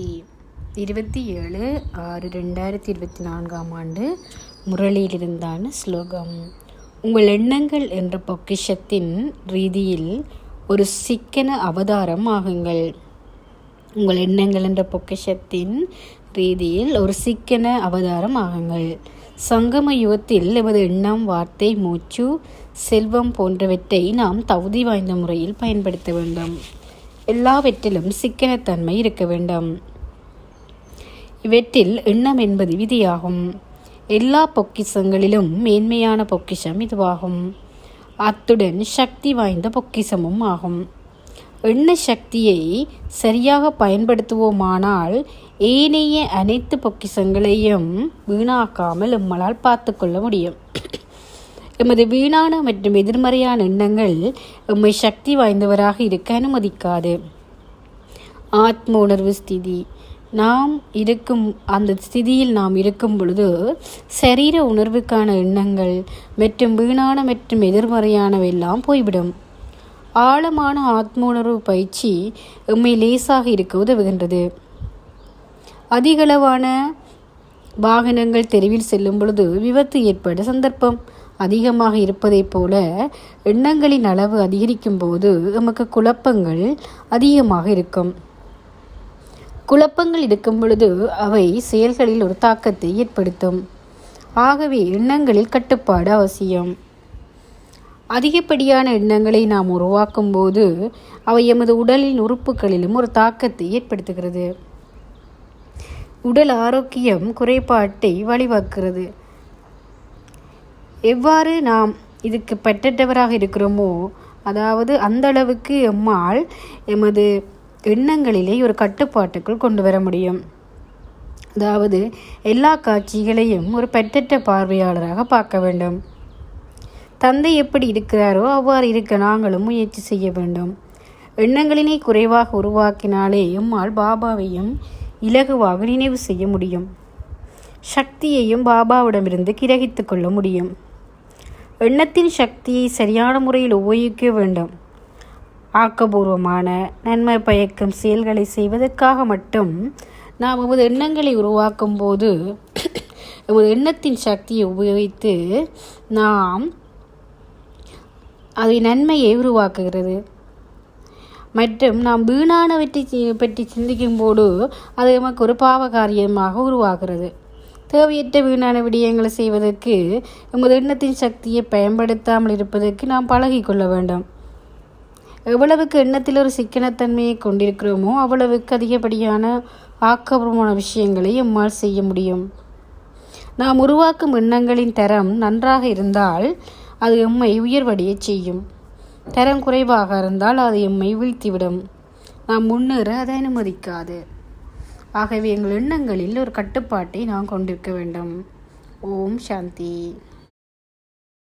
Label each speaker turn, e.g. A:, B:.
A: சாந்தி. 27/6/2024 முரளியிலிருந்தான ஸ்லோகம். உங்கள் எண்ணங்கள் என்ற பொக்கிஷத்தின் ரீதியில் ஒரு சிக்கன அவதாரம் ஆகுங்கள். உங்கள் எண்ணங்கள் என்ற பொக்கிஷத்தின் ரீதியில் ஒரு சிக்கன அவதாரம் ஆகுங்கள். சங்கம யுகத்தில் எமது எண்ணம், வார்த்தை, மூச்சு, செல்வம் போன்றவற்றை நாம் தகுதி வாய்ந்த முறையில் பயன்படுத்த வேண்டும். எல்லாவற்றிலும் சிக்கனத்தன்மை இருக்க வேண்டும். இவற்றில் எண்ணம் என்பது விதியாகும். எல்லா பொக்கிஷங்களிலும் மேன்மையான பொக்கிஷம் இதுவாகும். அத்துடன் சக்தி வாய்ந்த பொக்கிஷமும் ஆகும். எண்ண சக்தியை சரியாக பயன்படுத்துவோமானால் ஏனைய அனைத்து பொக்கிஷங்களையும் வீணாக்காமல் நம்மளால் பார்த்து கொள்ள முடியும். எமது வீணான மற்றும் எதிர்மறையான எண்ணங்கள் எம்மை சக்தி வாய்ந்தவராக இருக்க அனுமதிக்காது. ஆத்ம உணர்வு ஸ்திதி. நாம் இருக்கும் அந்த ஸ்திதியில் நாம் இருக்கும் பொழுது சரீர உணர்வுக்கான எண்ணங்கள் மற்றும் வீணான மற்றும் எதிர்மறையானவெல்லாம் போய்விடும். ஆழமான ஆத்ம உணர்வு பயிற்சி எம்மை லேசாக இருக்க உதவுகின்றது. அதிகளவான வாகனங்கள் தெருவில் செல்லும் பொழுது விபத்து ஏற்பட சந்தர்ப்பம் அதிகமாக இருப்பதைப் போல எண்ணங்களின் அளவு அதிகரிக்கும் போது நமக்கு குழப்பங்கள் அதிகமாக இருக்கும். குழப்பங்கள் இருக்கும் பொழுது அவை செயல்களில் ஒரு தாக்கத்தை ஏற்படுத்தும். ஆகவே எண்ணங்களில் கட்டுப்பாடு அவசியம். அதிகப்படியான எண்ணங்களை நாம் உருவாக்கும் போது அவை எமது உடலின் உறுப்புகளிலும் ஒரு தாக்கத்தை ஏற்படுத்துகிறது. உடல் ஆரோக்கியம் குறைபாட்டை வழிவகுக்கிறது. எவ்வாறு நாம் இதுக்கு பற்றற்றவராக இருக்கிறோமோ, அதாவது அந்த அளவுக்கு எம்மால் எமது எண்ணங்களிலே ஒரு கட்டுப்பாட்டுக்குள் கொண்டு வர முடியும். அதாவது எல்லா காட்சிகளையும் ஒரு பற்றற்ற பார்வையாளராக பார்க்க வேண்டும். தந்தை எப்படி இருக்கிறாரோ அவ்வாறு இருக்க நாங்களும் முயற்சி செய்ய வேண்டும். எண்ணங்களினை குறைவாக உருவாக்கினாலே எம்மால் பாபாவையும் இலகுவாக நினைவு செய்ய முடியும். சக்தியையும் பாபாவிடமிருந்து கிரகித்து கொள்ள முடியும். எண்ணத்தின் சக்தியை சரியான முறையில் உபயோகிக்க வேண்டும். ஆக்கபூர்வமான நன்மை பயக்கும் செயல்களை செய்வதற்காக மட்டும் நாம் நமது எண்ணங்களை உருவாக்கும் போது நமது எண்ணத்தின் சக்தியை உபயோகித்து நாம் அதை நன்மையை உருவாக்குகிறது. மற்றும் நாம் வீணானவற்றை பற்றி சிந்திக்கும் போது அது நமக்கு ஒரு பாவ காரியமாக உருவாகிறது. தேவையற்ற வீணான விடயங்களை செய்வதற்கு எமது எண்ணத்தின் சக்தியை பயன்படுத்தாமல் இருப்பதற்கு நாம் பழகி கொள்ள வேண்டும். எவ்வளவுக்கு எண்ணத்தில் ஒரு சிக்கனத்தன்மையை கொண்டிருக்கிறோமோ அவ்வளவுக்கு அதிகப்படியான ஆக்கப்பூர்வமான விஷயங்களை எம்மால் செய்ய முடியும். நாம் உருவாக்கும் எண்ணங்களின் தரம் நன்றாக இருந்தால் அது எம்மை உயர்வடைய செய்யும். தரம் குறைவாக இருந்தால் அது எம்மை வீழ்த்திவிடும். நாம் முன்னேற அதை அனுமதிக்காது. ஆகவே எங்கள் எண்ணங்களில் ஒரு கட்டுப்பாட்டை நாம் கொண்டிருக்க வேண்டும். ஓம் சாந்தி.